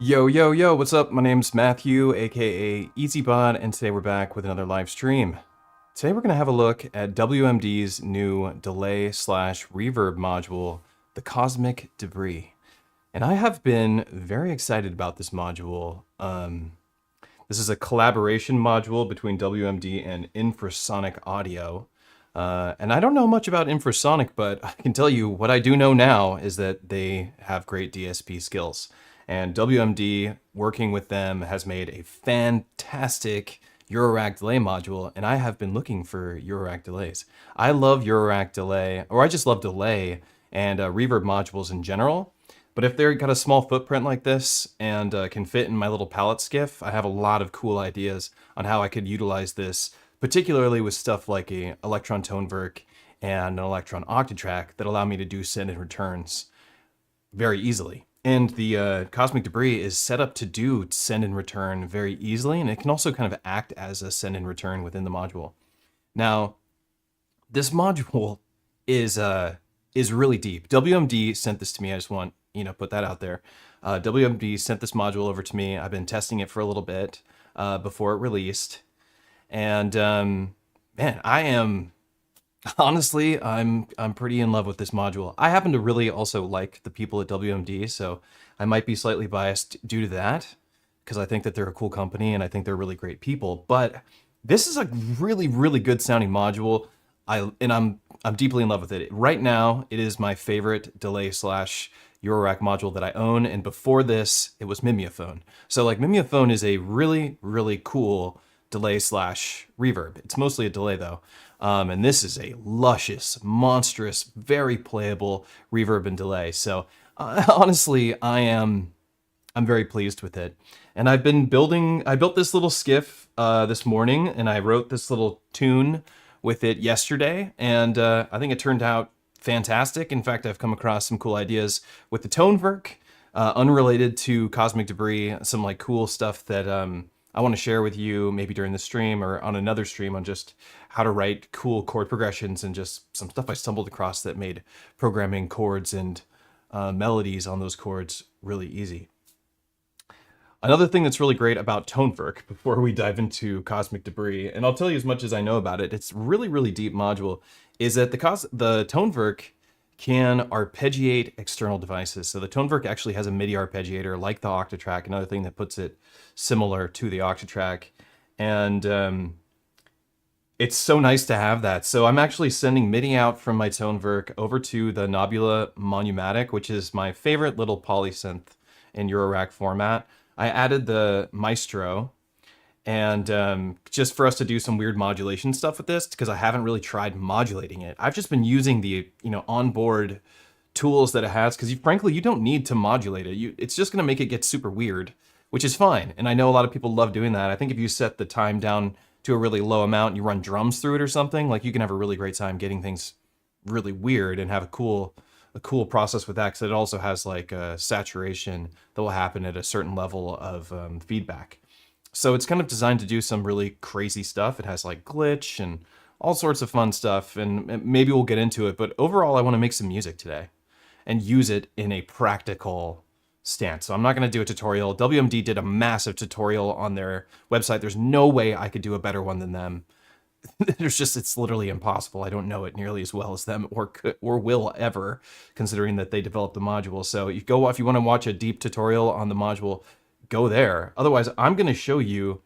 Yo, yo, yo, what's up? My name's Matthew, aka EZBOT, and today we're back with another live stream. Today we're going to have a look at WMD's new delay slash reverb module, the Cosmic Debris. And I have been very excited about this module. This is a collaboration module between WMD and Infrasonic Audio. And I don't know much about Infrasonic, but I can tell you what I do know now is that they have great DSP skills. And WMD, working with them, has made a fantastic Eurorack delay module, and I have been looking for Eurorack delays. I love Eurorack delay, or I just love delay and reverb modules in general. But if they've got a small footprint like this and can fit in my little palette skiff, I have a lot of cool ideas on how I could utilize this, particularly with stuff like a Electron Tonewerk and an Electron Octatrack that allow me to do send and returns very easily. And the Cosmic Debris is set up to do send and return very easily, and it can also kind of act as a send and return within the module. Now, this module is really deep. WMD sent this to me. I just want put that out there. WMD sent this module over to me. I've been testing it for a little bit before it released, and man, I am. Honestly, I'm pretty in love with this module. I happen to really also like the people at WMD, so I might be slightly biased due to that, because I think that they're a cool company and I think they're really great people. But this is a really, really good sounding module. I'm deeply in love with it. Right now, it is my favorite delay slash Eurorack module that I own, and before this, it was Mimeophone. So like Mimeophone is a really, really cool delay slash reverb. It's mostly a delay though. And this is a luscious, monstrous, very playable reverb and delay. So honestly, I'm very pleased with it. And I built this little skiff this morning, and I wrote this little tune with it yesterday, and I think it turned out fantastic. In fact, I've come across some cool ideas with the Tonewerk, unrelated to Cosmic Debris, some like cool stuff that I want to share with you maybe during the stream or on another stream on just how to write cool chord progressions and just some stuff I stumbled across that made programming chords and melodies on those chords really easy. Another thing that's really great about Tonewerk, before we dive into Cosmic Debris, and I'll tell you as much as I know about it, it's really, really deep module, is that the Tonewerk can arpeggiate external devices. So the Tonewerk actually has a MIDI arpeggiator like the Octatrack, another thing that puts it similar to the Octatrack. And it's so nice to have that. So I'm actually sending MIDI out from my Tonewerk over to the Nebula Monumatic, which is my favorite little polysynth in Eurorack format. I added the Maestro, and just for us to do some weird modulation stuff with this, because I haven't really tried modulating it. I've just been using the onboard tools that it has, because frankly, you don't need to modulate it. It's just going to make it get super weird, which is fine. And I know a lot of people love doing that. I think if you set the time down to a really low amount and you run drums through it or something, like you can have a really great time getting things really weird and have a cool process with that, because it also has like a saturation that will happen at a certain level of feedback. So it's kind of designed to do some really crazy stuff. It has like glitch and all sorts of fun stuff, and maybe we'll get into it. But overall, I want to make some music today and use it in a practical stance. So I'm not going to do a tutorial. WMD did a massive tutorial on their website. There's no way I could do a better one than them. It's literally impossible. I don't know it nearly as well as them or will ever, considering that they developed the module. So if you want to watch a deep tutorial on the module, go there. Otherwise, I'm going to show you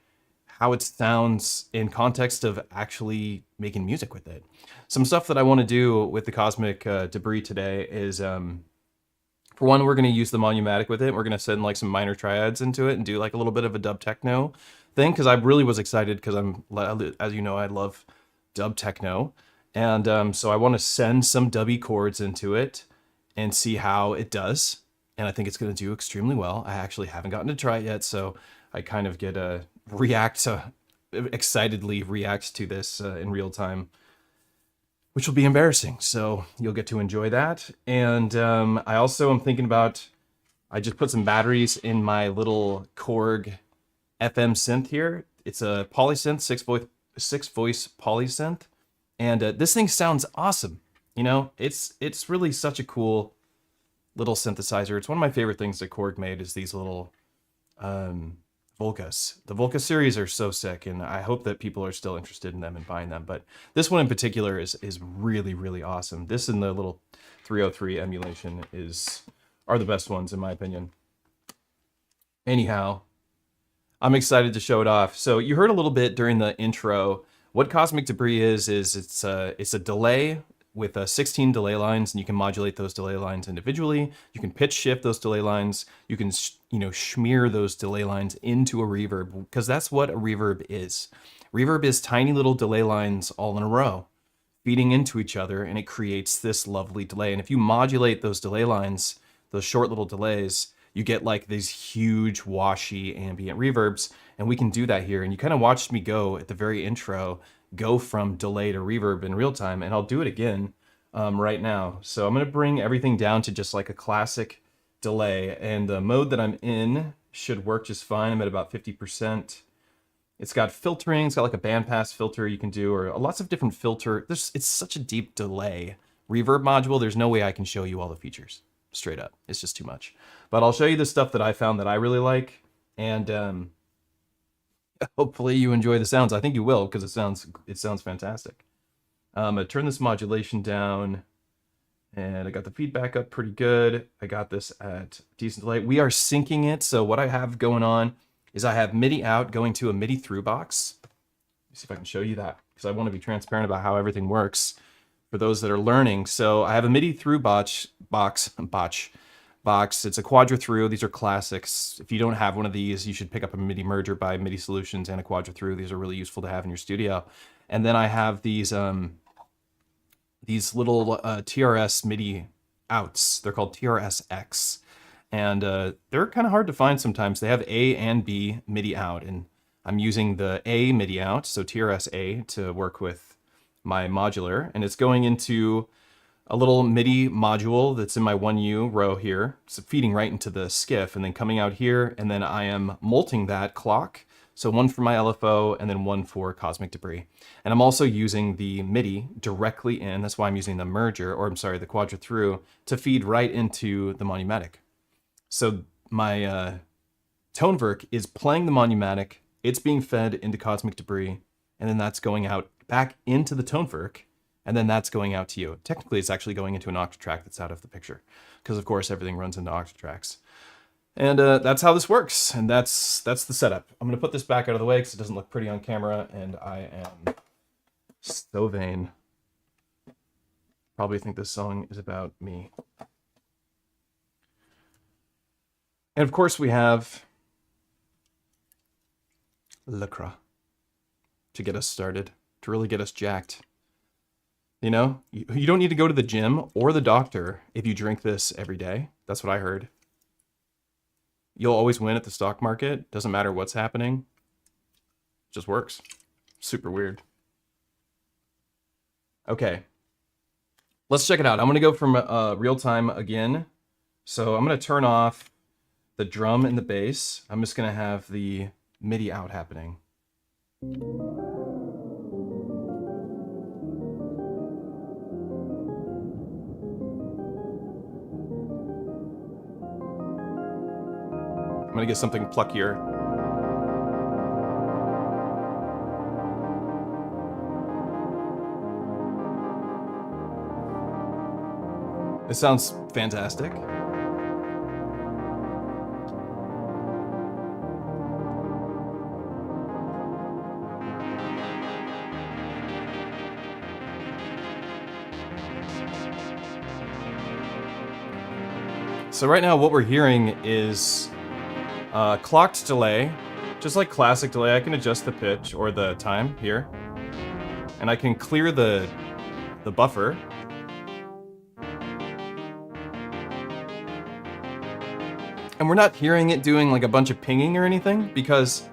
how it sounds in context of actually making music with it. Some stuff that I want to do with the Cosmic Debris today is, for one, we're going to use the Monumatic with it. We're going to send like some minor triads into it and do like a little bit of a dub techno thing, because I really was excited, because as you know, I love dub techno. And so I want to send some dubby chords into it and see how it does. And I think it's going to do extremely well. I actually haven't gotten to try it yet, so I kind of get excitedly react to this in real time, which will be embarrassing. So you'll get to enjoy that. And I also am thinking about, I just put some batteries in my little Korg FM synth here. It's a polysynth, six voice polysynth, and this thing sounds awesome. It's really such a cool little synthesizer. It's one of my favorite things that Korg made, is these little Volcas. The Volca series are so sick, and I hope that people are still interested in them and buying them. But this one in particular is really, really awesome. This and the little 303 emulation are the best ones in my opinion. Anyhow, I'm excited to show it off. So you heard a little bit during the intro. What cosmic debris is it's a delay with 16 delay lines, and you can modulate those delay lines individually. You can pitch shift those delay lines. You can smear those delay lines into a reverb, because that's what a reverb is. Reverb is tiny little delay lines all in a row, feeding into each other, and it creates this lovely delay. And if you modulate those delay lines, those short little delays, you get like these huge washy ambient reverbs, and we can do that here. And you kind of watched me go at the very intro, go from delay to reverb in real time, and I'll do it again right now. So I'm gonna bring everything down to just like a classic delay, and the mode that I'm in should work just fine. I'm at about 50%. It's got filtering, it's got like a bandpass filter you can do, or lots of different filter. It's such a deep delay reverb module, there's no way I can show you all the features. Straight up, it's just too much. But I'll show you the stuff that I found that I really like, and hopefully you enjoy the sounds. I think you will, because it sounds fantastic. I turn this modulation down, and I got the feedback up pretty good. I got this at decent delay. We are syncing it, so what I have going on is I have MIDI out going to a MIDI through box. Let me see if I can show you that, because I want to be transparent about how everything works for those that are learning. So I have a MIDI through box. It's a quadra through. These are classics. If you don't have one of these, you should pick up a MIDI merger by MIDI Solutions and a quadra through. These are really useful to have in your studio. And then I have these little TRS MIDI outs. They're called TRS-X. And they're kind of hard to find sometimes. They have A and B MIDI out, and I'm using the A MIDI out, so TRS-A, to work with my modular, and it's going into a little MIDI module that's in my 1U row here, so feeding right into the skiff, and then coming out here, and then I am multing that clock, so one for my LFO and then one for cosmic debris. And I'm also using the MIDI directly in, that's why I'm using the merger, or I'm sorry, the quadra through, to feed right into the monumatic. So my Toneverk is playing the monumatic, it's being fed into cosmic debris, and then that's going out back into the Toneverk, and then that's going out to you. Technically, it's actually going into an Octatrack that's out of the picture, because of course everything runs into Octatracks. And that's how this works, and that's the setup. I'm gonna put this back out of the way because it doesn't look pretty on camera, and I am so vain. Probably think this song is about me. And of course we have Lacra to get us started, to really get us jacked. You know, you don't need to go to the gym or the doctor if you drink this every day. That's what I heard. You'll always win at the stock market. Doesn't matter what's happening. It just works. Super weird. Okay. Let's check it out. I'm going to go from real time again. So I'm going to turn off the drum and the bass. I'm just going to have the MIDI out happening. I'm gonna get something pluckier. It sounds fantastic. So right now what we're hearing is clocked delay. Just like classic delay, I can adjust the pitch or the time here. And I can clear the buffer. And we're not hearing it doing like a bunch of pinging or anything, because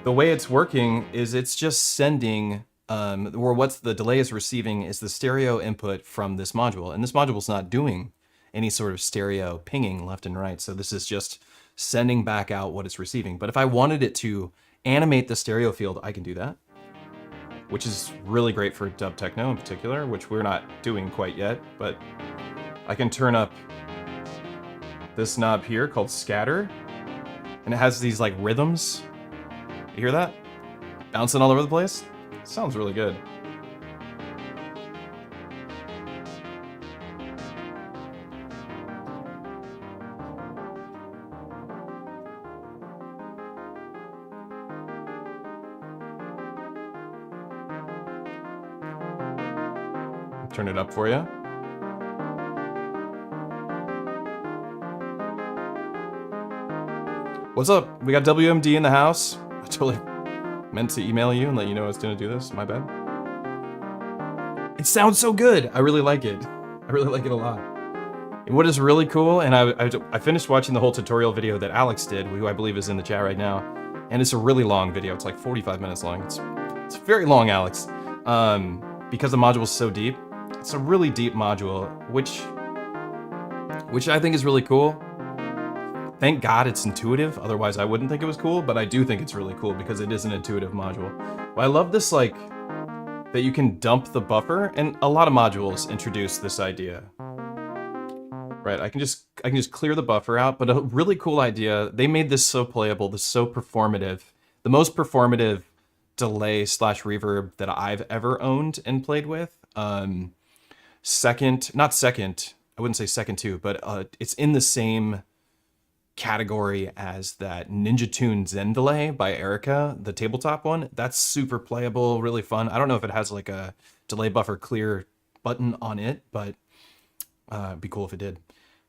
the way it's working is it's just sending, or what the delay is receiving is the stereo input from this module. And this module's not doing any sort of stereo pinging left and right. So this is just sending back out what it's receiving. But if I wanted it to animate the stereo field, I can do that, which is really great for dub techno in particular, which we're not doing quite yet, but I can turn up this knob here called scatter, And it has these like rhythms. You hear that? Bouncing all over the place? Sounds really good. Turn it up for you. What's up? We got WMD in the house. I totally meant to email you and let you know I was gonna do this. My bad. It sounds so good. I really like it. I really like it a lot. And what is really cool, and I finished watching the whole tutorial video that Alex did, who I believe is in the chat right now, and it's a really long video. It's like 45 minutes long. It's very long, Alex, because the module is so deep. It's a really deep module, which I think is really cool. Thank God it's intuitive, otherwise I wouldn't think it was cool, but I do think it's really cool because it is an intuitive module. But I love this, like, that you can dump the buffer, and a lot of modules introduce this idea. Right, I can just clear the buffer out, but a really cool idea. They made this so playable, this so performative. The most performative delay / reverb that I've ever owned and played with. Not second, I wouldn't say second too, but it's in the same category as that Ninja Tune Zen delay by Erica, the tabletop one. That's super playable, really fun. I don't know if it has like a delay buffer clear button on it, but it'd be cool if it did.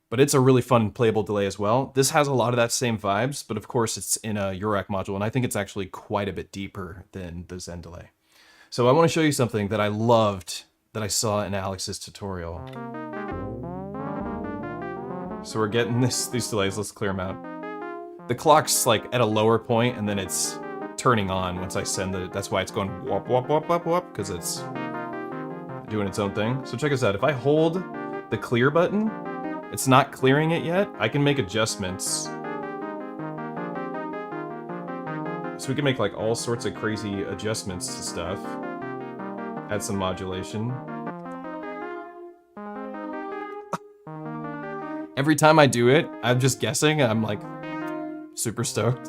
But it's a really fun playable delay as well. This has a lot of that same vibes, but of course it's in a eurorack module, and I think it's actually quite a bit deeper than the Zen delay. So I want to show you something that I loved that I saw in Alex's tutorial. So we're getting these delays, let's clear them out. The clock's like at a lower point and then it's turning on once I send that's why it's going whoop, whoop, whoop, whoop, whoop, because it's doing its own thing. So check this out, if I hold the clear button, it's not clearing it yet, I can make adjustments. So we can make like all sorts of crazy adjustments to stuff. Add some modulation. Every time I do it, I'm just guessing, I'm like super stoked.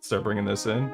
Start bringing this in.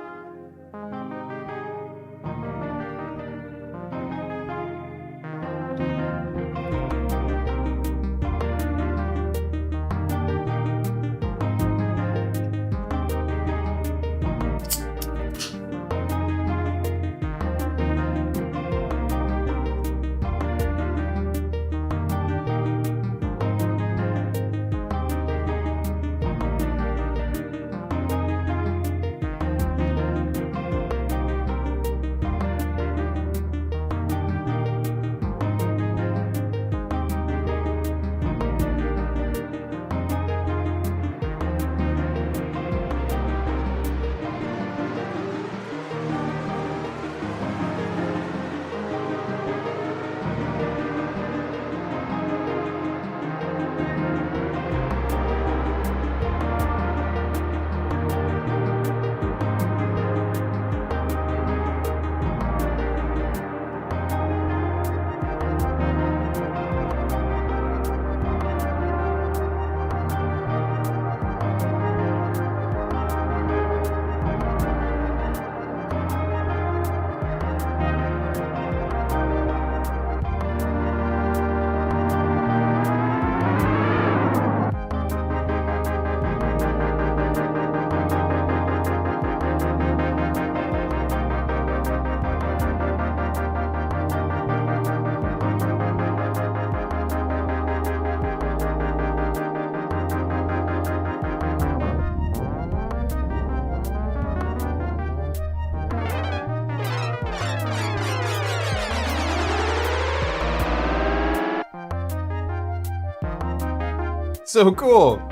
So cool.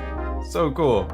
So cool.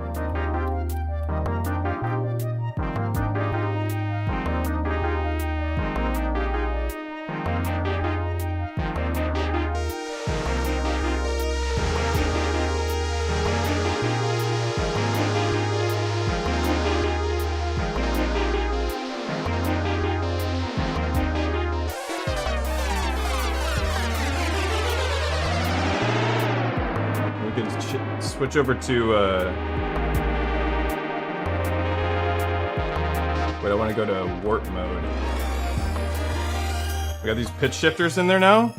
switch over to, wait, I want to go to warp mode. We got these pitch shifters in there now.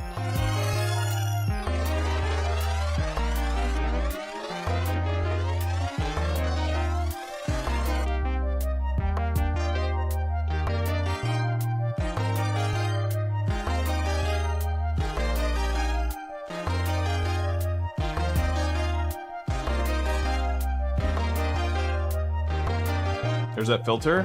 There's that filter.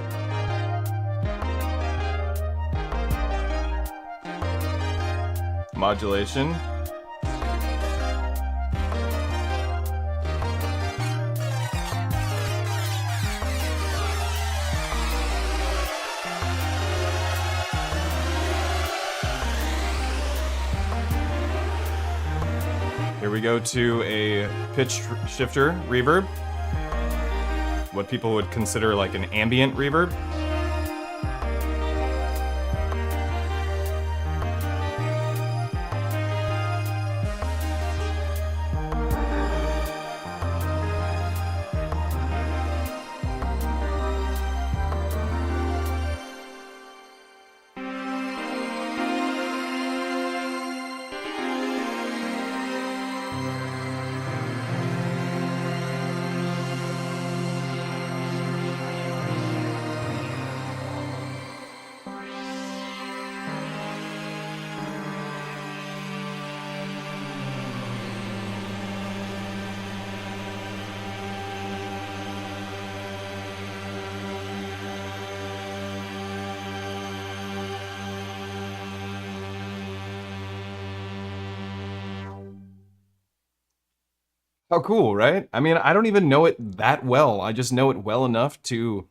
Modulation. Here we go to a pitch shifter reverb. What people would consider like an ambient reverb. How cool, right? I mean, I don't even know it that well. I just know it well enough to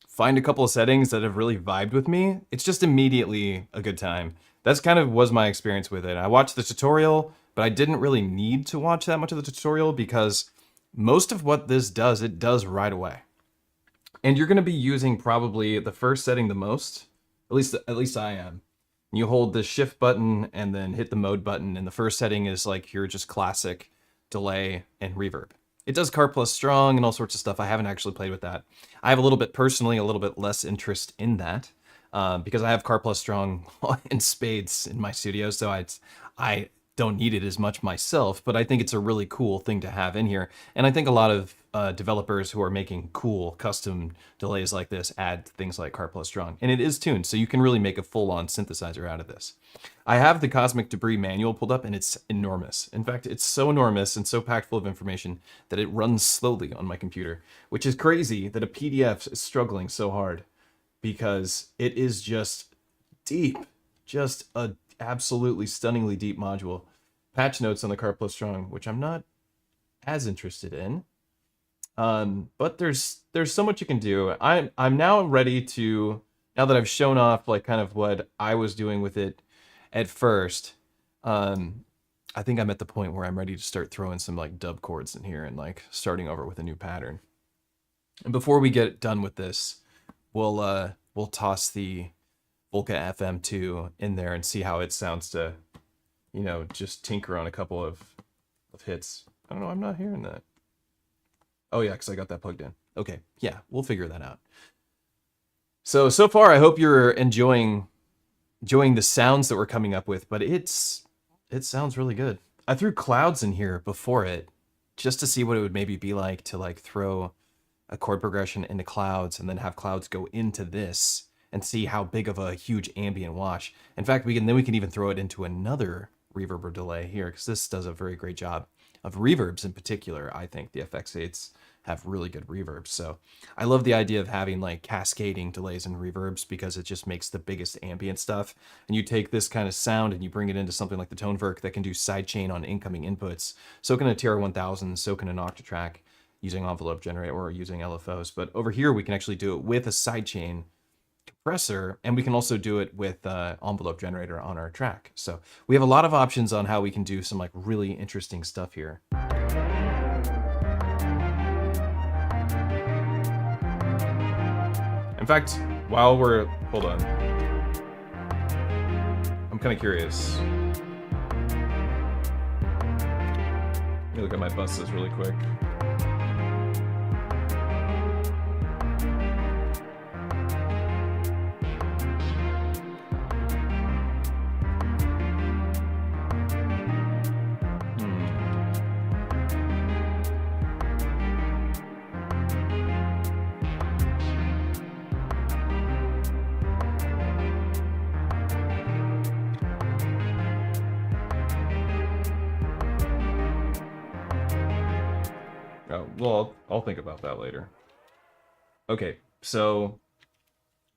find a couple of settings that have really vibed with me. It's just immediately a good time. That's kind of was my experience with it. I watched the tutorial, but I didn't really need to watch that much of the tutorial because most of what this does, it does right away. And you're gonna be using probably the first setting the most, at least I am. You hold the shift button and then hit the mode button, and the first setting is like your just classic delay and reverb. It does car plus strong and all sorts of stuff. I haven't actually played with that. I have a little bit personally, a little bit less interest in that because I have car plus strong in spades in my studio, so I don't need it as much myself, but I think it's a really cool thing to have in here. And I think a lot of developers who are making cool custom delays like this add things like car plus strong. And it is tuned, so you can really make a full-on synthesizer out of this. I have the Cosmic Debris manual pulled up, and it's enormous. In fact, it's so enormous and so packed full of information that it runs slowly on my computer, which is crazy that a PDF is struggling so hard because it is just deep, just a absolutely stunningly deep module. Patch notes on the car plus strong, which I'm not as interested in. But there's so much you can do. I'm now ready to, now that I've shown off like kind of what I was doing with it at first, I think I'm at the point where I'm ready to start throwing some like dub chords in here and like starting over with a new pattern. And before we get done with this, we'll toss the Volca FM2 in there and see how it sounds to, you know, just tinker on a couple of hits. I don't know, I'm not hearing that. Oh yeah, because I got that plugged in. Okay, yeah, we'll figure that out. So far I hope you're enjoying the sounds that we're coming up with, but it sounds really good. I threw clouds in here before it, just to see what it would maybe be like to like throw a chord progression into clouds and then have clouds go into this and see how big of a huge ambient wash. In fact, we can even throw it into another reverb or delay here, because this does a very great job of reverbs in particular. I think the FX8s have really good reverbs. So I love the idea of having like cascading delays and reverbs because it just makes the biggest ambient stuff. And you take this kind of sound and you bring it into something like the Toneverk that can do sidechain on incoming inputs. So can a TR-1000, so can an Octatrack using envelope generator or using LFOs. But over here, we can actually do it with a sidechain compressor, and we can also do it with envelope generator on our track. So we have a lot of options on how we can do some like really interesting stuff here. In fact, while we're, hold on, I'm kind of curious. Let me look at my buses really quick. Oh, well, I'll think about that later. Okay, so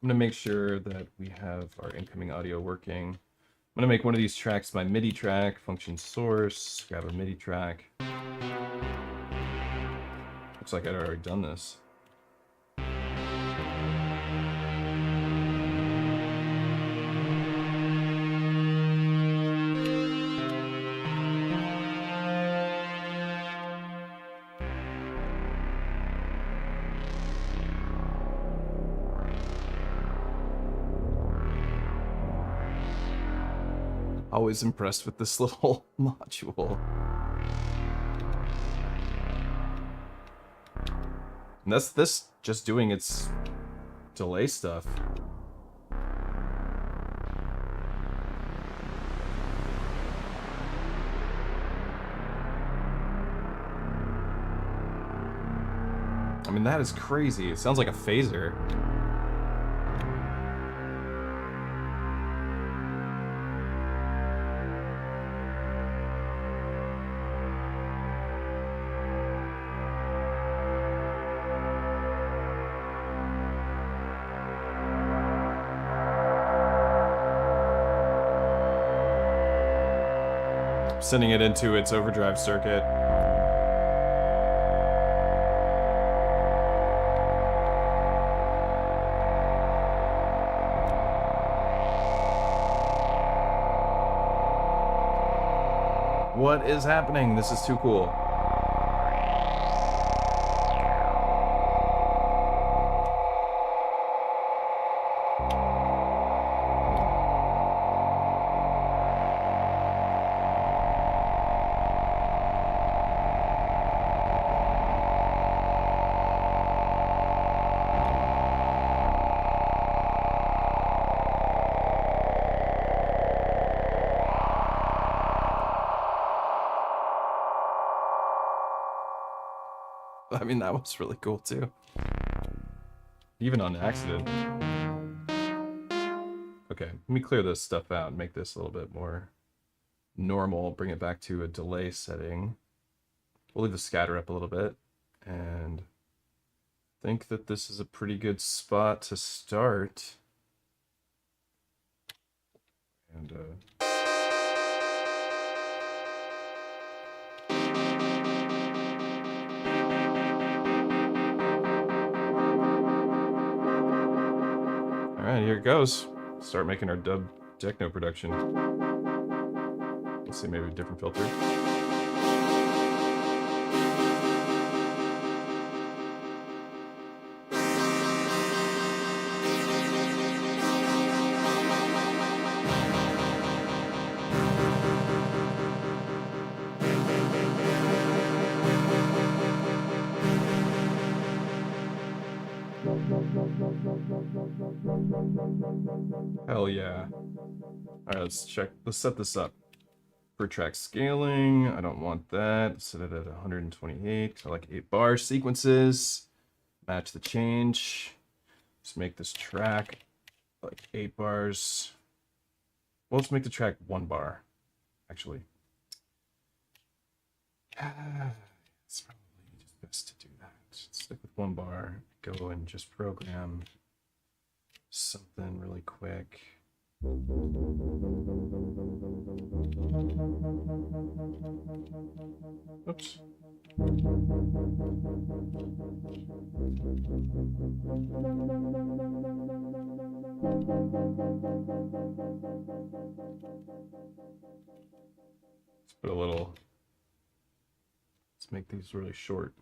I'm gonna make sure that we have our incoming audio working. I'm gonna make one of these tracks my MIDI track, function source, grab a MIDI track. Looks like I'd already done this. Always impressed with this little module. And that's this just doing its delay stuff. I mean, that is crazy. It sounds like a phaser. Sending it into its overdrive circuit. What is happening? This is too cool. I mean, that was really cool too. Even on accident. Okay, let me clear this stuff out and make this a little bit more normal. Bring it back to a delay setting. We'll leave the scatter up a little bit. And I think that this is a pretty good spot to start. And Alright, here it goes. Start making our dub techno production. Let's see, maybe a different filter. Hell yeah. Alright, let's set this up. For track scaling, I don't want that. Set it at 128. I like 8 bar sequences. Match the change. Just make this track like 8 bars. Well, let's make the track 1 bar, actually. It's probably just best to do that. Stick with 1 bar. Go and just program something really quick. Oops. Let's put a little, let's make these really short.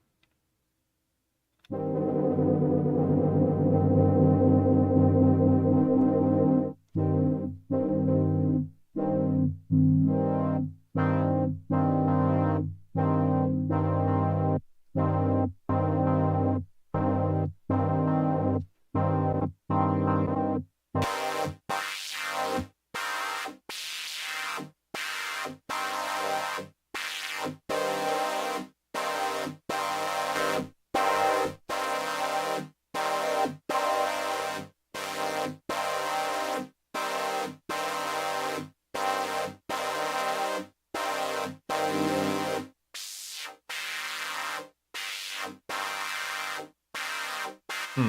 Maybe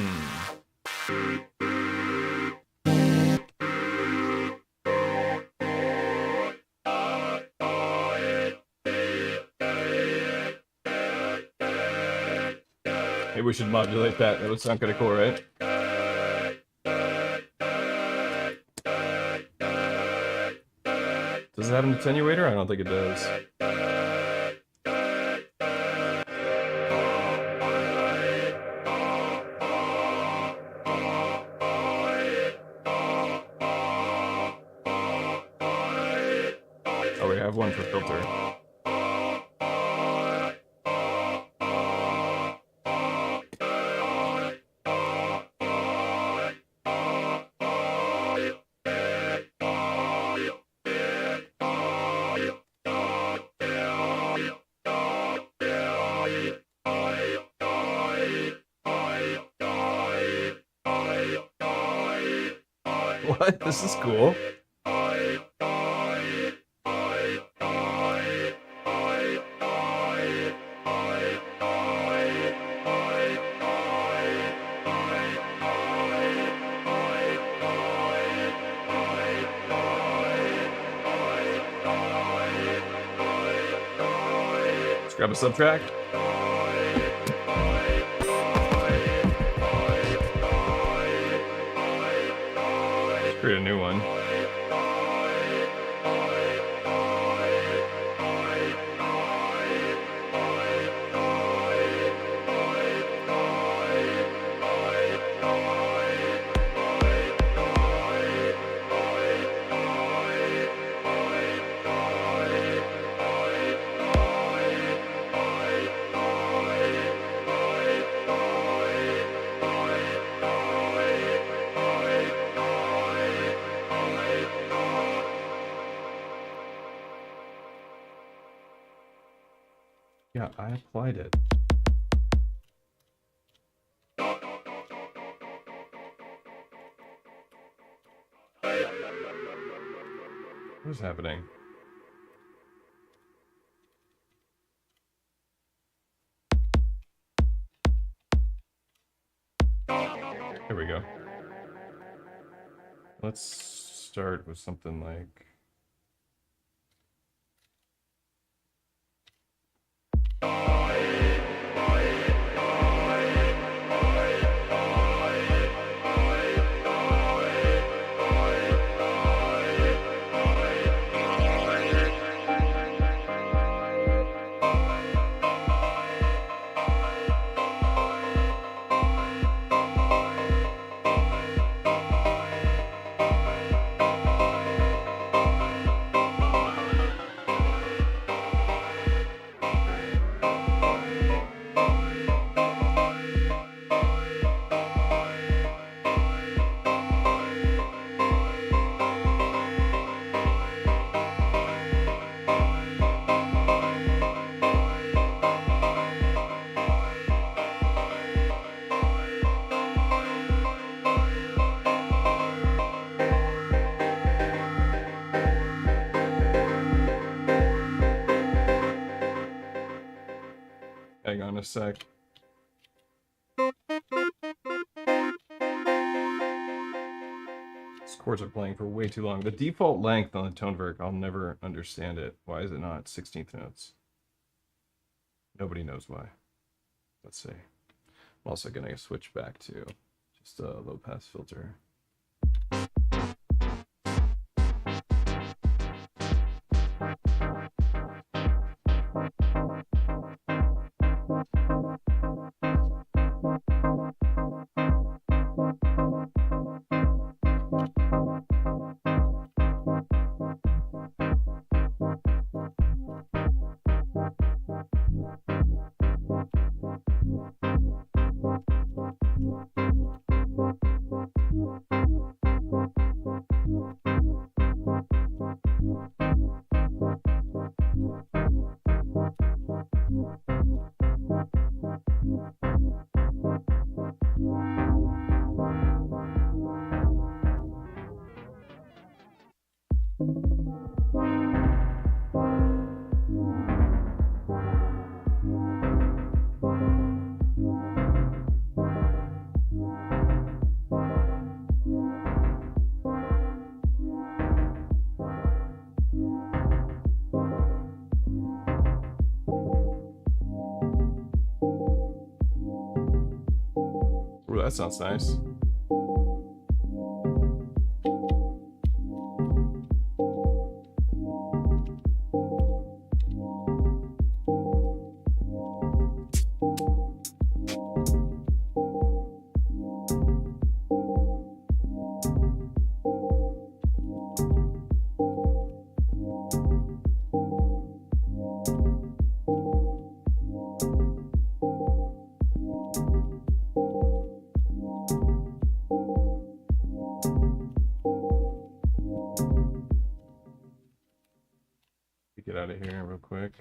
we should modulate that. That would sound kind of cool, right? Does it have an attenuator? I don't think it does. Oh, we have one for filter. What? This is cool. Let's grab a subtrack. Let's create a new one. Yeah, I applied it. What is happening? Here we go. Let's start with something like... Hang on a sec. These chords are playing for way too long. The default length on the tone verc, I'll never understand it. Why is it not 16th notes? Nobody knows why. Let's see. I'm also going to switch back to just a low pass filter. that sounds nice. Get out of here real quick.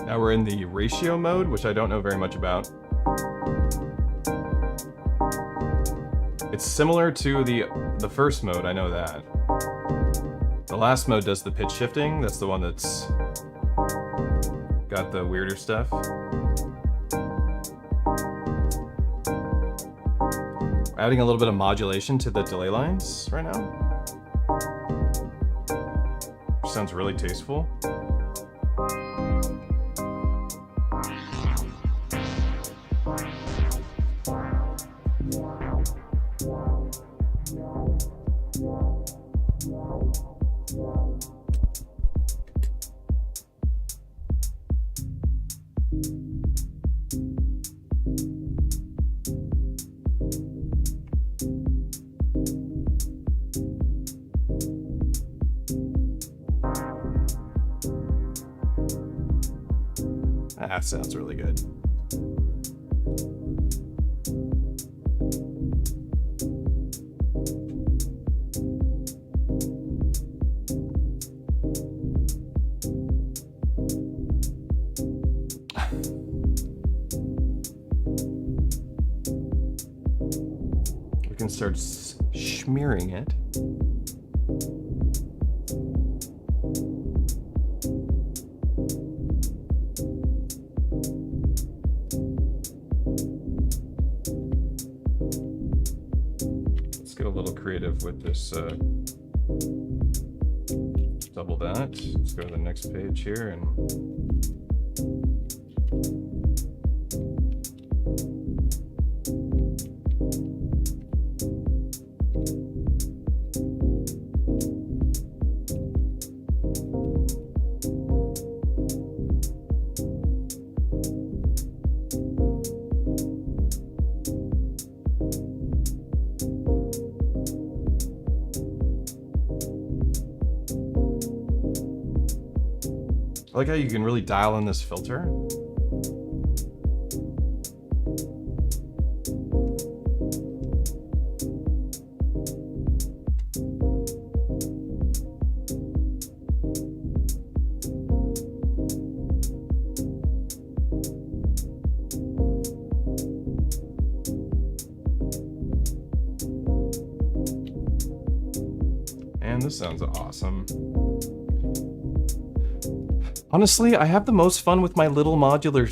Now we're in the ratio mode, which I don't know very much about. It's similar to the first mode, I know that. The last mode does the pitch shifting, that's the one that's got the weirder stuff. We're adding a little bit of modulation to the delay lines right now. Which sounds really tasteful. That sounds really good. We can start smearing it. Creative with this double that. Let's go to the next page here and I like how you can really dial in this filter. And this sounds awesome. Honestly, I have the most fun with my little modular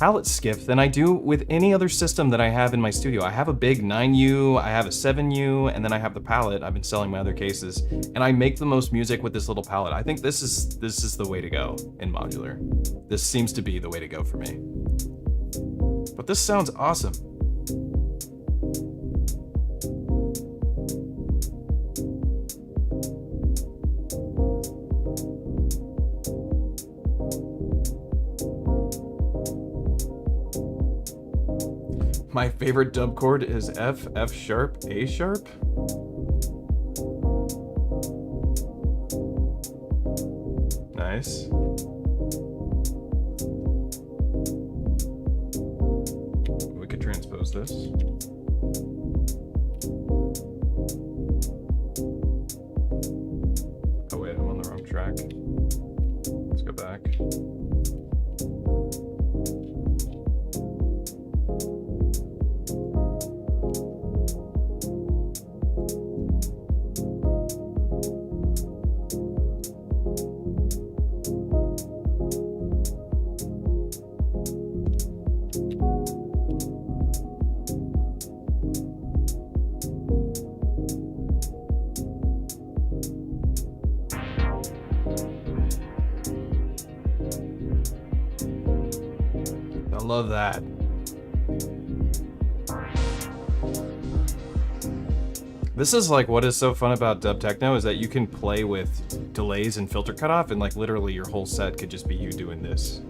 palette skiff than I do with any other system that I have in my studio. I have a big 9U, I have a 7U, and then I have the palette. I've been selling my other cases, and I make the most music with this little palette. I think this is the way to go in modular. This seems to be the way to go for me. But this sounds awesome. My favorite dub chord is F, F sharp, A sharp. Nice. We could transpose this. Eurorack. I love that. This is like what is so fun about dub techno is that you can play with delays and filter cutoff, and like literally your whole set could just be you doing this.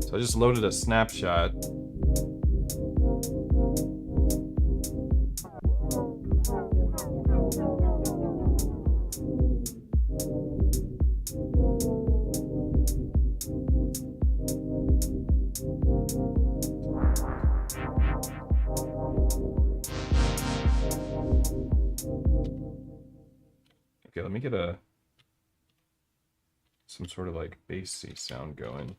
So I just loaded a snapshot. Okay, let me get some sort of like bassy sound going.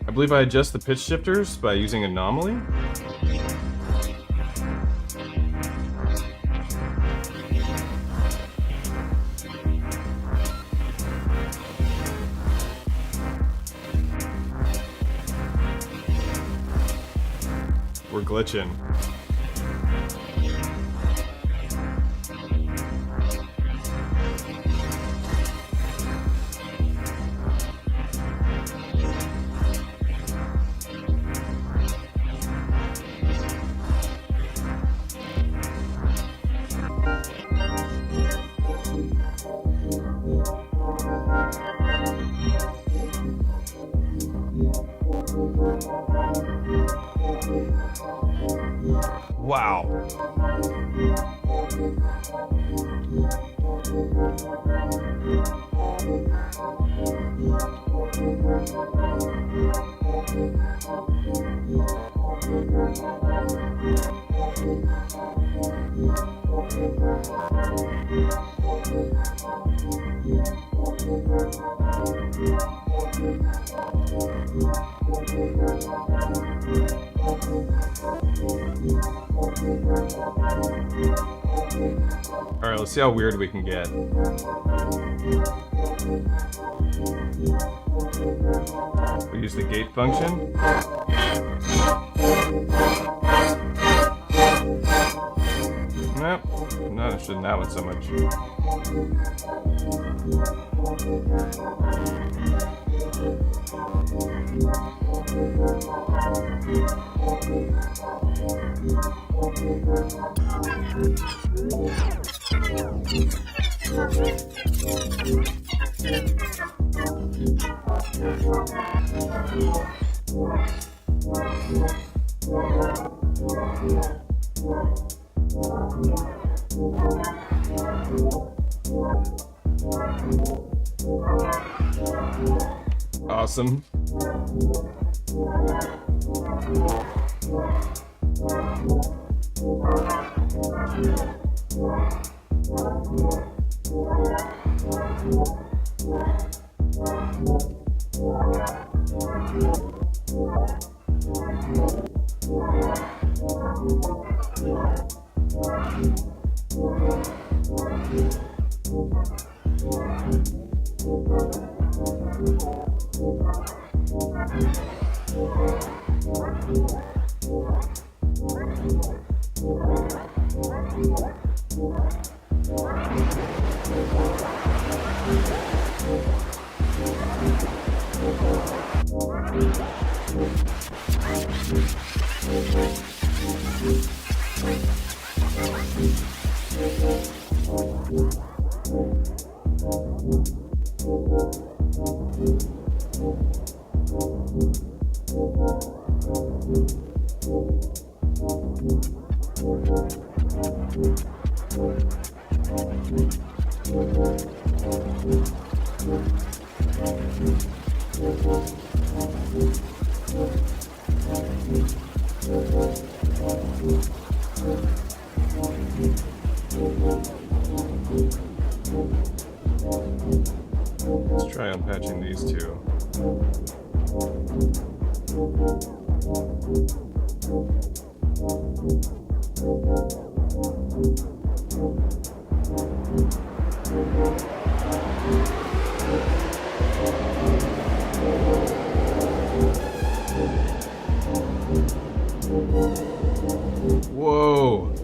I believe I adjust the pitch shifters by using anomaly. We're glitching. Wow. Alright, let's see how weird we can get. We use the gate function. Nope, I'm not interested in that one so much. Awesome. Let's try unpatching these two. Whoa.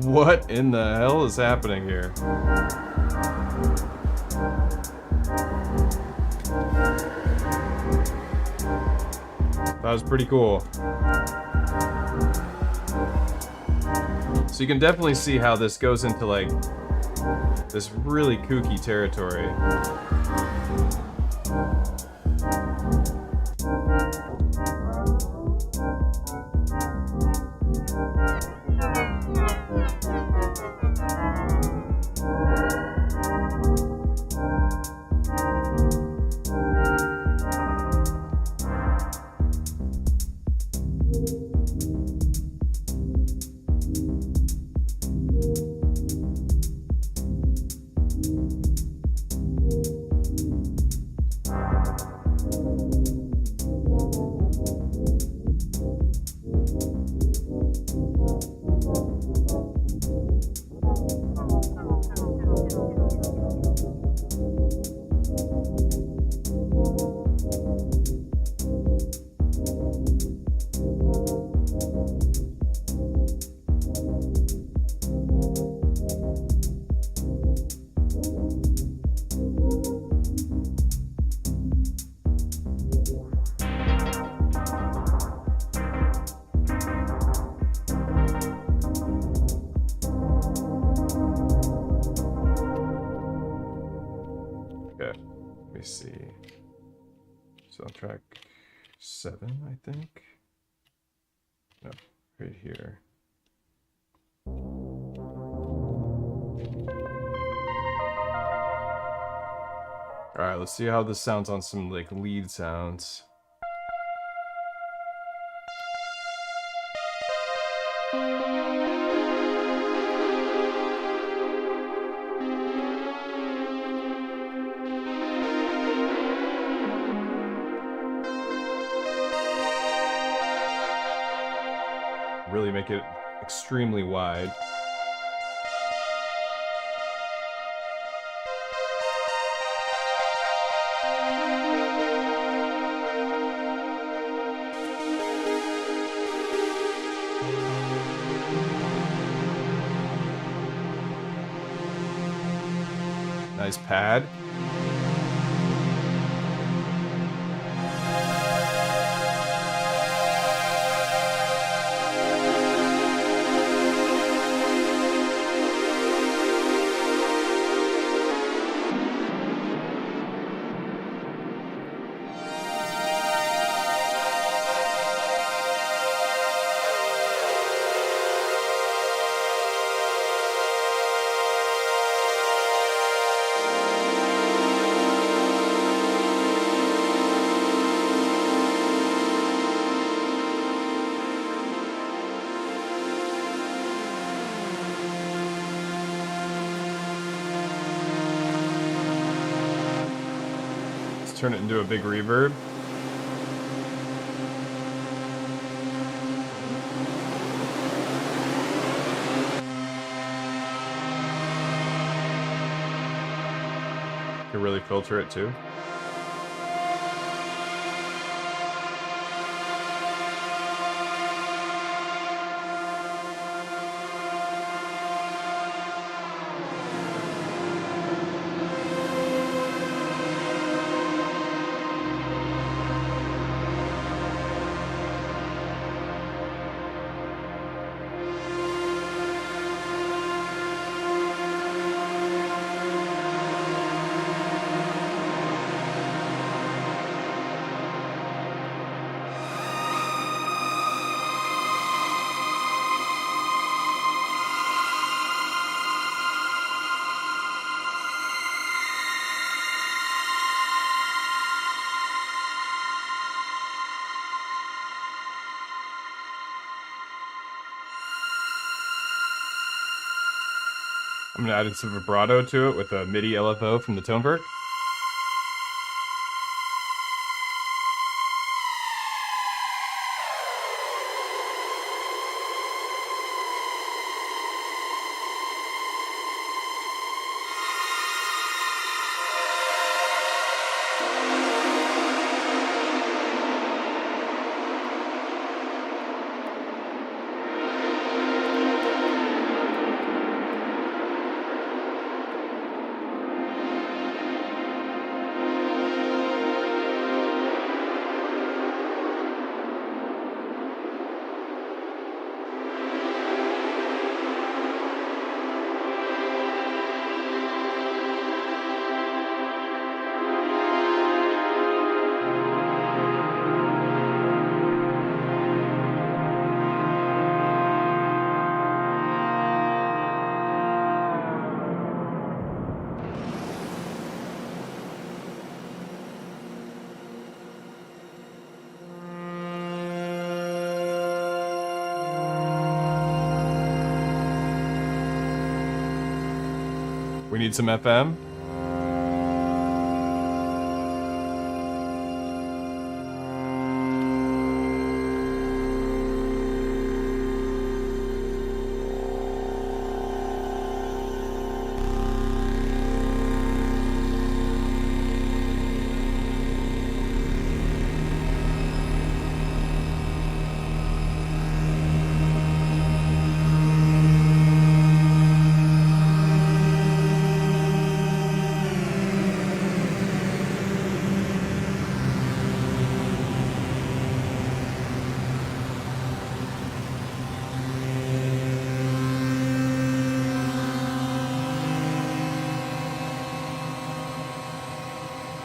What in the hell is happening here? That was pretty cool. So you can definitely see how this goes into like this really kooky territory. So track 7, I think. No, right here. All right, let's see how this sounds on some like lead sounds. Really make it extremely wide. Nice pad. Turn it into a big reverb. You can really filter it too. I'm gonna add some vibrato to it with a MIDI LFO from the Tonevert. We need some FM.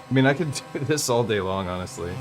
I mean, I could do this all day long, honestly.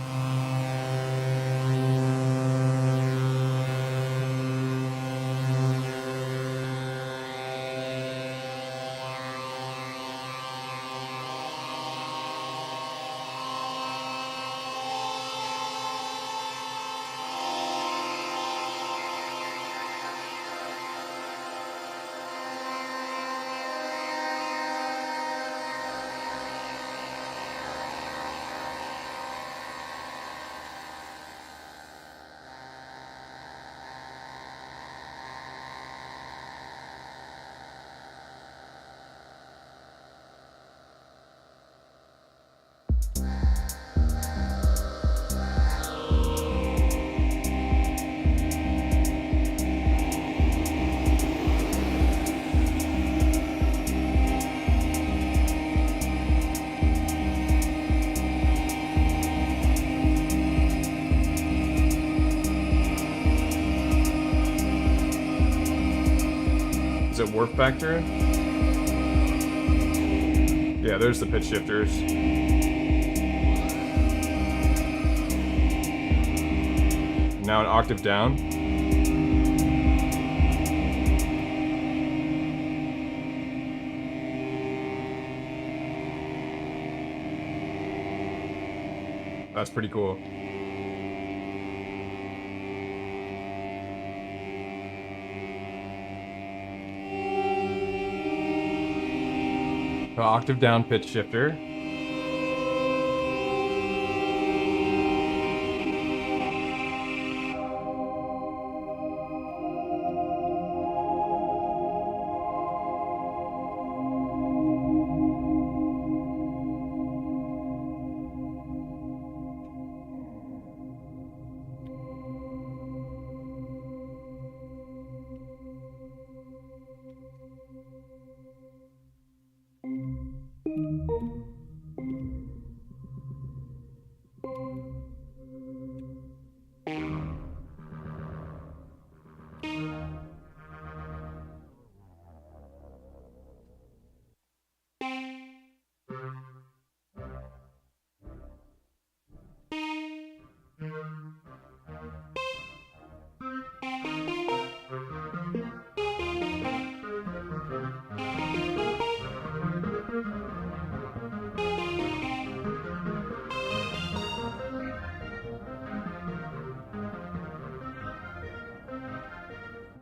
Is it warp factor? Yeah, there's the pitch shifters. Now an octave down. That's pretty cool. Octave down pitch shifter.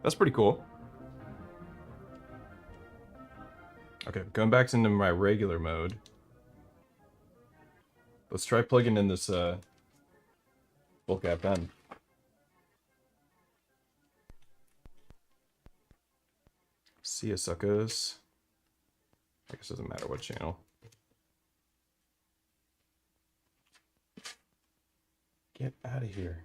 That's pretty cool. Okay, going back into my regular mode. Let's try plugging in this bulk FM. See ya, suckers. I guess it doesn't matter what channel. Get out of here.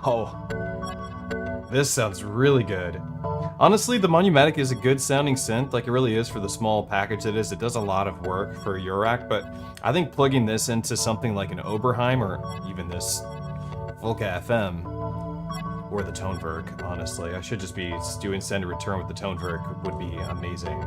Wow. This sounds really good. Honestly, the Monumatic is a good sounding synth, like it really is for the small package it is. It does a lot of work for a Eurorack, but I think plugging this into something like an Oberheim or even this Volca FM or the Tonewerk, honestly, I should just be doing send and return with the Tonewerk would be amazing.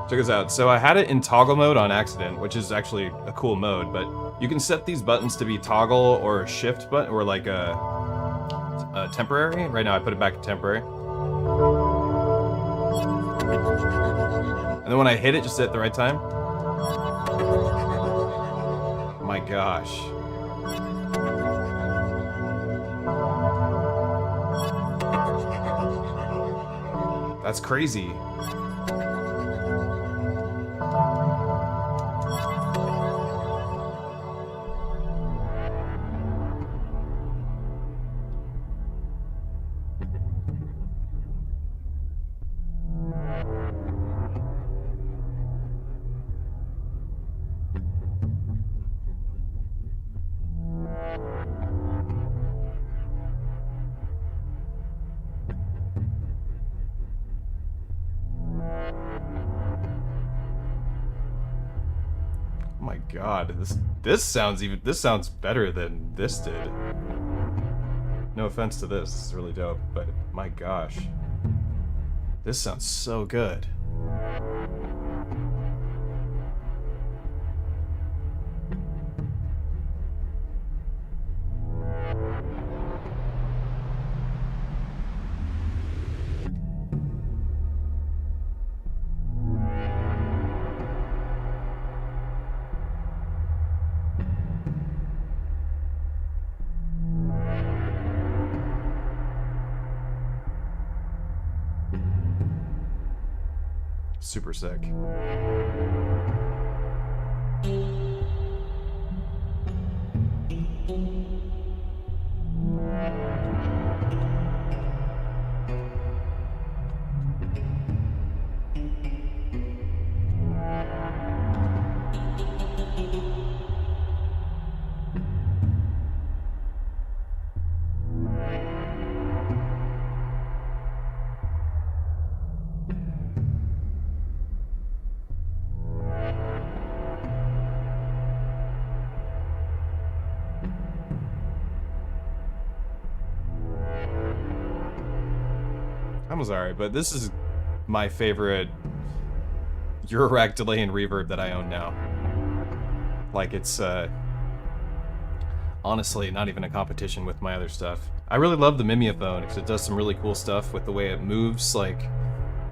Check this out. So I had it in toggle mode on accident, which is actually a cool mode, but you can set these buttons to be toggle or shift button, or like a temporary. Right now I put it back to temporary. And then when I hit it just at the right time. My gosh. That's crazy. My God, this sounds better than this did. No offense to this, it's really dope, but my gosh. This sounds so good. Super sick. I'm sorry, but this is my favorite Eurorack delay and reverb that I own now. Like, it's honestly not even a competition with my other stuff. I really love the Mimeophone because it does some really cool stuff with the way it moves, like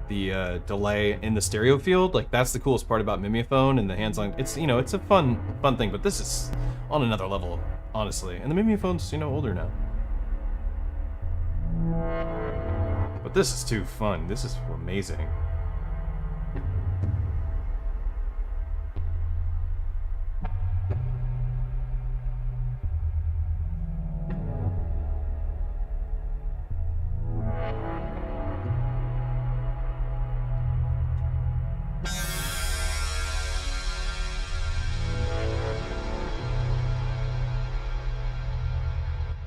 the delay in the stereo field. Like, that's the coolest part about Mimeophone and the hands-on. It's, you know, it's a fun thing, but this is on another level, honestly. And the Mimeophone's, you know, older now. But this is too fun. This is amazing.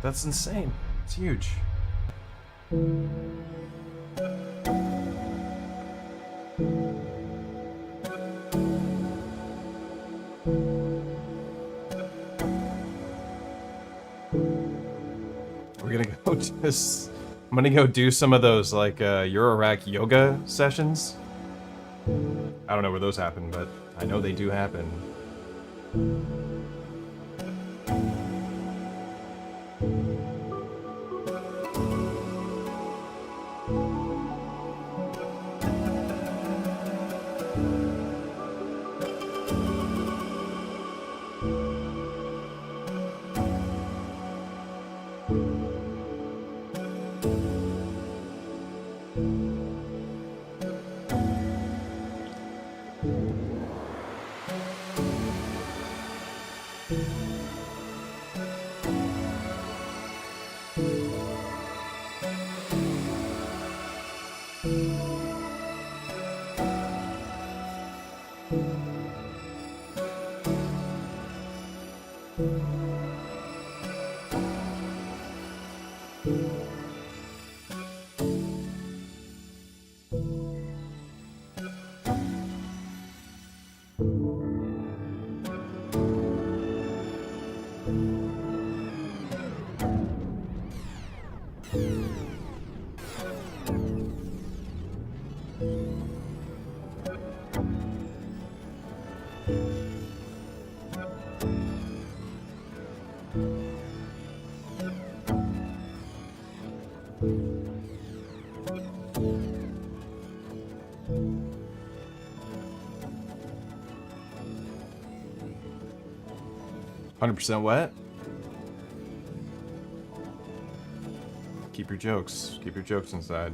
That's insane. It's huge. We're gonna go just... I'm gonna go do some of those, like, Eurorack yoga sessions. I don't know where those happen, but I know they do happen. %100% wet? Keep your jokes. Keep your jokes inside.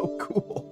Oh, cool.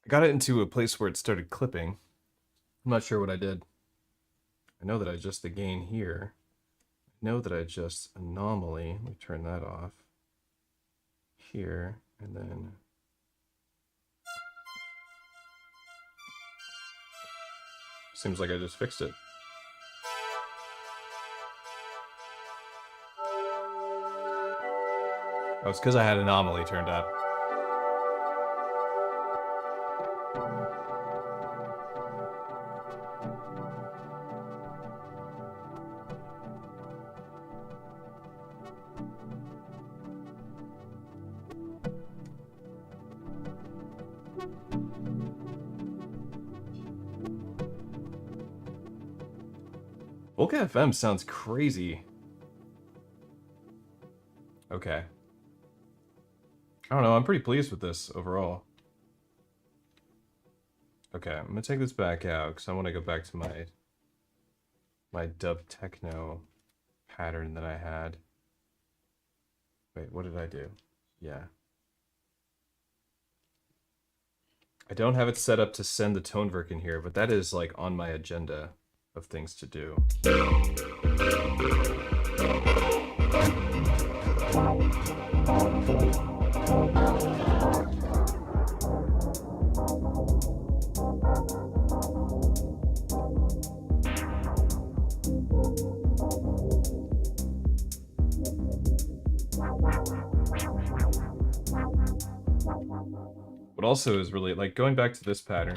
I got it into a place where it started clipping. I'm not sure what I did. I know that I adjust the gain here. I know that I adjust anomaly. Let me turn that off. Here, and then... Seems like I just fixed it. Oh, it's because I had anomaly turned up. Volca FM sounds crazy. Okay. I don't know, I'm pretty pleased with this overall. Okay, I'm gonna take this back out because I want to go back to my dub techno pattern that I had. Wait, what did I do? Yeah. I don't have it set up to send the toneverk in here, but that is like on my agenda of things to do. What also is really, like, going back to this pattern.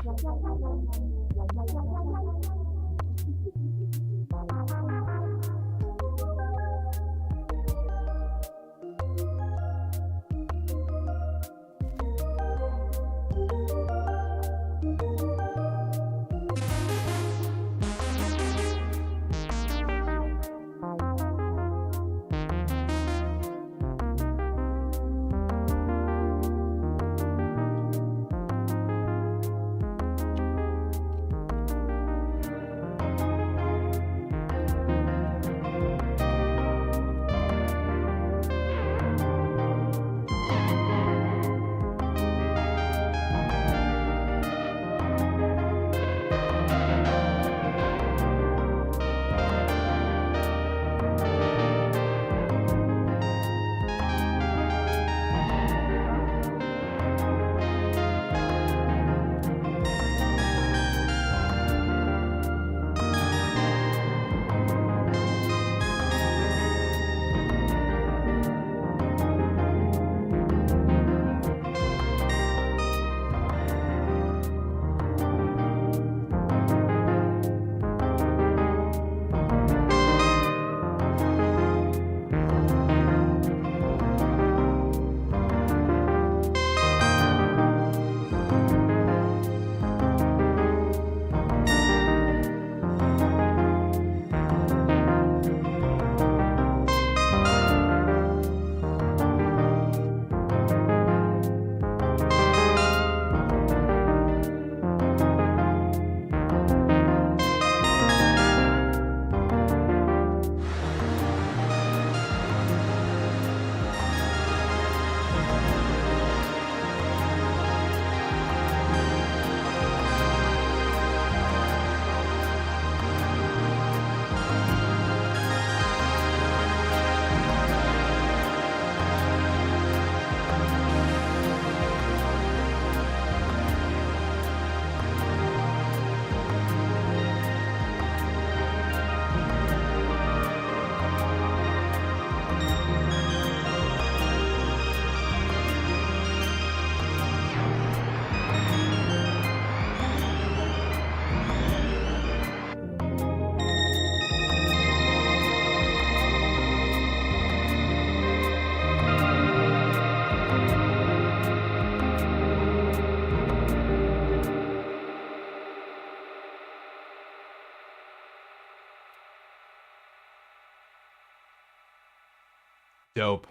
Dope.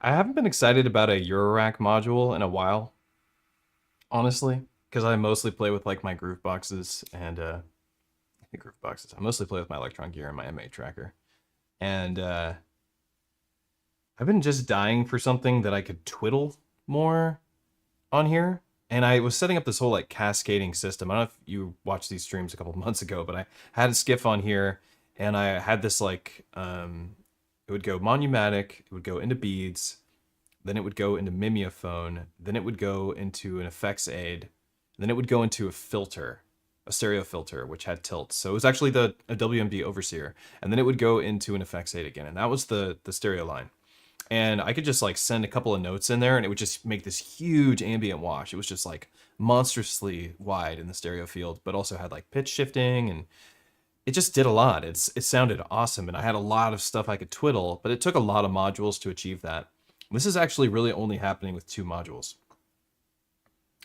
I haven't been excited about a eurorack module in a while, honestly, because I mostly play with like my groove boxes and groove boxes. I mostly play with my Electron gear and my MA tracker, and I've been just dying for something that I could twiddle more on here. And I was setting up this whole like cascading system. I don't know if you watched these streams a couple of months ago, but I had a skiff on here, and I had this like it would go monumatic, it would go into beads, then it would go into mimeophone, then it would go into an effects aid, then it would go into a filter, a stereo filter, which had tilt. So it was actually a WMD overseer, and then it would go into an effects aid again, and that was the stereo line. And I could just like send a couple of notes in there and it would just make this huge ambient wash. It was just like monstrously wide in the stereo field, but also had like pitch shifting, and it just did a lot. It sounded awesome, and I had a lot of stuff I could twiddle, but it took a lot of modules to achieve that. This is actually really only happening with 2 modules.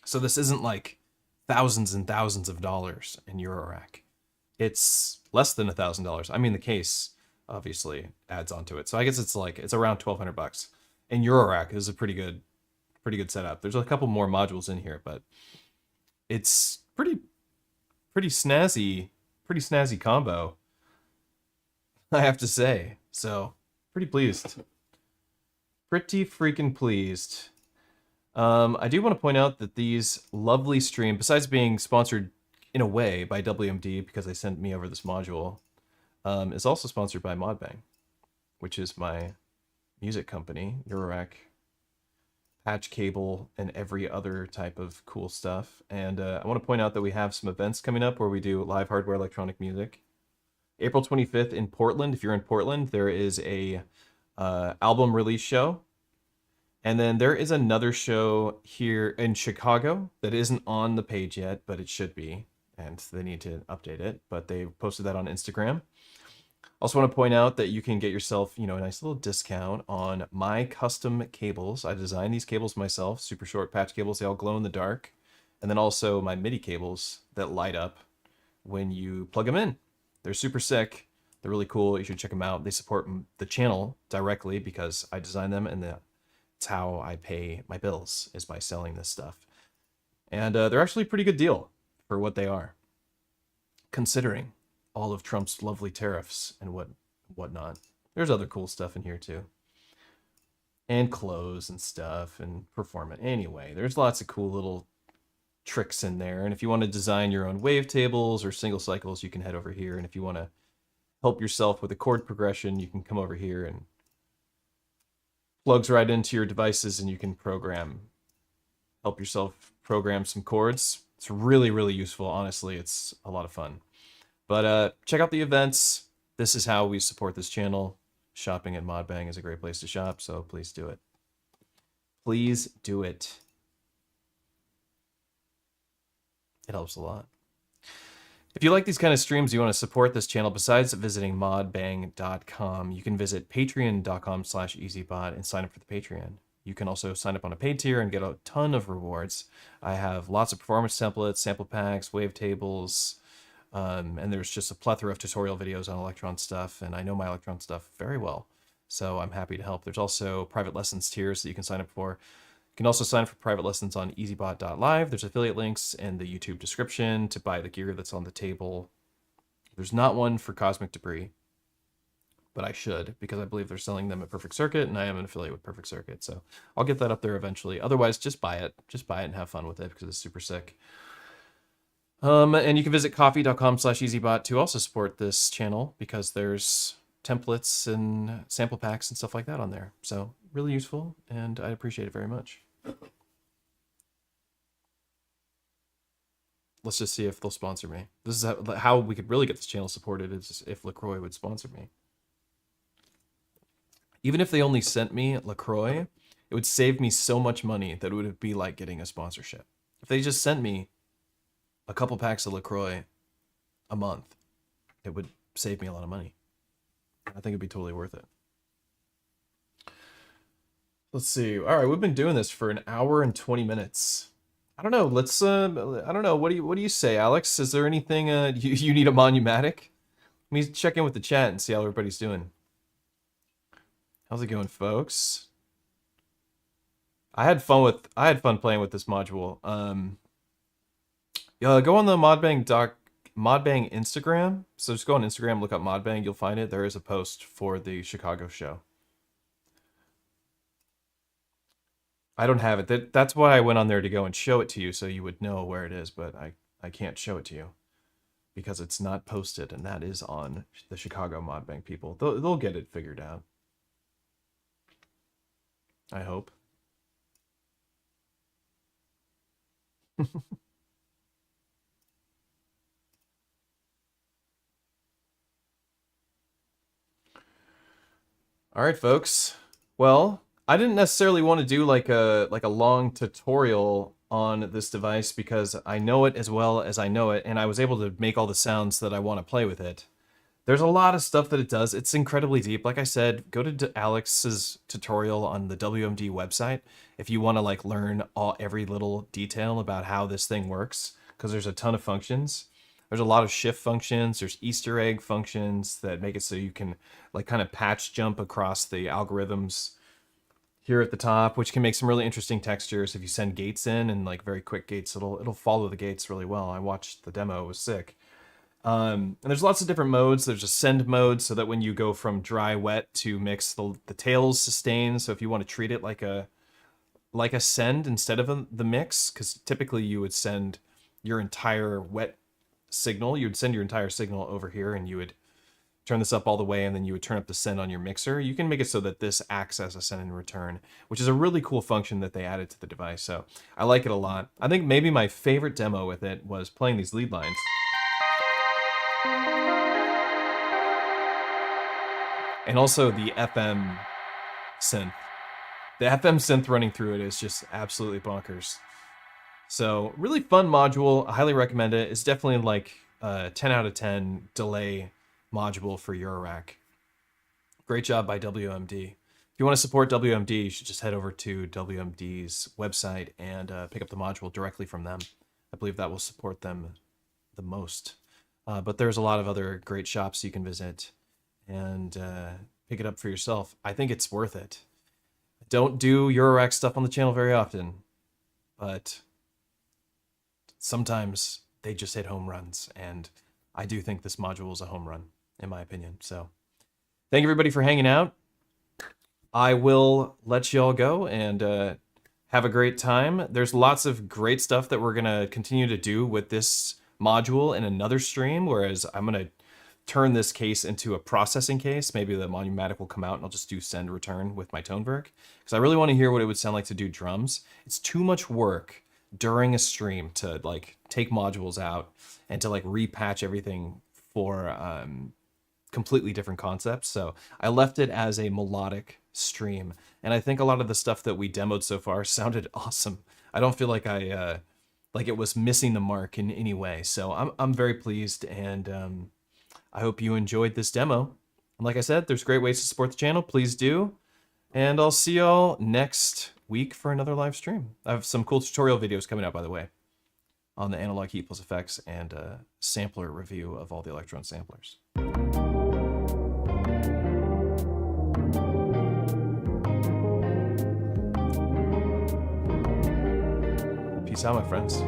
So this isn't like thousands and thousands of dollars in Eurorack. It's less than $1,000. I mean, the case obviously adds onto it. So I guess it's around $1,200. And Eurorack is a pretty good setup. There's a couple more modules in here, but it's pretty snazzy combo, I have to say. So pretty pleased. Pretty freaking pleased. I do want to point out that these lovely streams, besides being sponsored in a way by WMD because they sent me over this module, is also sponsored by Modbang, which is my music company, Eurorack, patch cable, and every other type of cool stuff. And I want to point out that we have some events coming up where we do live hardware electronic music. April 25th in Portland. If you're in Portland, there is a album release show. And then there is another show here in Chicago that isn't on the page yet, but it should be. And they need to update it, but they posted that on Instagram. Also want to point out that you can get yourself, a nice little discount on my custom cables. I designed these cables myself, super short patch cables. They all glow in the dark. And then also my MIDI cables that light up when you plug them in. They're super sick. They're really cool. You should check them out. They support the channel directly because I designed them, and that's how I pay my bills, is by selling this stuff. And they're actually a pretty good deal for what they are, considering all of Trump's lovely tariffs and whatnot. There's other cool stuff in here too. And clothes and stuff and performance. Anyway, there's lots of cool little tricks in there. And if you want to design your own wavetables or single cycles, you can head over here. And if you want to help yourself with a chord progression, you can come over here, and plugs right into your devices, and you can help yourself program some chords. It's really, really useful. Honestly, it's a lot of fun. But check out the events. This is how we support this channel. Shopping at Modbang is a great place to shop, so please do it. Please do it. It helps a lot. If you like these kind of streams, you want to support this channel, besides visiting modbang.com, you can visit patreon.com/EZBOT and sign up for the Patreon. You can also sign up on a paid tier and get a ton of rewards. I have lots of performance templates, sample packs, wavetables, and there's just a plethora of tutorial videos on Electron stuff, and I know my Electron stuff very well, so I'm happy to help. There's also private lessons tiers that you can sign up for. You can also sign up for private lessons on EZBOT.live. There's affiliate links in the YouTube description to buy the gear that's on the table. There's not one for Cosmic Debris, but I should, because I believe they're selling them at Perfect Circuit, and I am an affiliate with Perfect Circuit, so I'll get that up there eventually. Otherwise, just buy it. Just buy it and have fun with it, because it's super sick. And you can visit coffee.com/EZBOT to also support this channel, because there's templates and sample packs and stuff like that on there. So really useful, and I appreciate it very much. Let's just see if they'll sponsor me. This is how we could really get this channel supported, is if LaCroix would sponsor me. Even if they only sent me LaCroix, it would save me so much money that it would be like getting a sponsorship. If they just sent me a couple packs of LaCroix a month, it would save me a lot of money. I think it'd be totally worth it. Let's see. All right, we've been doing this for an hour and 20 minutes. I don't know. Let's. I don't know. What do you say, Alex? Is there anything you need a monumatic? Let me check in with the chat and see how everybody's doing. How's it going, folks? I had fun playing with this module. Go on the Modbang Instagram. So just go on Instagram, look up Modbang, you'll find it. There is a post for the Chicago show. I don't have it. That's why I went on there to go and show it to you so you would know where it is, but I can't show it to you because it's not posted, and that is on the Chicago Modbang people. They'll get it figured out. I hope. All right, folks. Well, I didn't necessarily want to do like a long tutorial on this device because I know it as well as I know it, and I was able to make all the sounds that I want to play with it. There's a lot of stuff that it does. It's incredibly deep. Like I said, go to Alex's tutorial on the WMD website if you want to like learn every little detail about how this thing works, because there's a ton of functions. There's a lot of shift functions. There's Easter egg functions that make it so you can like kind of patch jump across the algorithms here at the top, which can make some really interesting textures. If you send gates in and like very quick gates, it'll follow the gates really well. I watched the demo, it was sick. And there's lots of different modes. There's a send mode so that when you go from dry wet to mix, the tails sustain. So if you want to treat it like a send instead of the mix, because typically you would send your entire wet signal, you would send your entire signal over here and you would turn this up all the way and then you would turn up the send on your mixer. You can make it so that this acts as a send and return, which is a really cool function that they added to the device. So I like it a lot. I think maybe my favorite demo with it was playing these lead lines. And also the FM synth. The FM synth running through it is just absolutely bonkers. So really fun module. I highly recommend it. It's definitely like a 10 out of 10 delay module for Eurorack. Great job by WMD. If you want to support WMD, you should just head over to WMD's website and pick up the module directly from them. I believe that will support them the most. But there's a lot of other great shops you can visit and pick it up for yourself. I think it's worth it. I don't do Eurorack stuff on the channel very often, but sometimes they just hit home runs, and I do think this module is a home run, in my opinion. So thank you everybody for hanging out. I will let you all go and have a great time. There's lots of great stuff that we're going to continue to do with this module in another stream, whereas I'm going to turn this case into a processing case. Maybe the Monumatic will come out and I'll just do send return with my Toneverk, because I really want to hear what it would sound like to do drums. It's too much work during a stream to like take modules out and to like repatch everything for completely different concepts. So I left it as a melodic stream, and I think a lot of the stuff that we demoed so far sounded awesome. I don't feel like like it was missing the mark in any way. So I'm very pleased, and I hope you enjoyed this demo. And like I said, there's great ways to support the channel. Please do. And I'll see y'all next week for another live stream. I have some cool tutorial videos coming out, by the way, on the analog heat plus effects and a sampler review of all the Electron samplers. Peace out, my friends.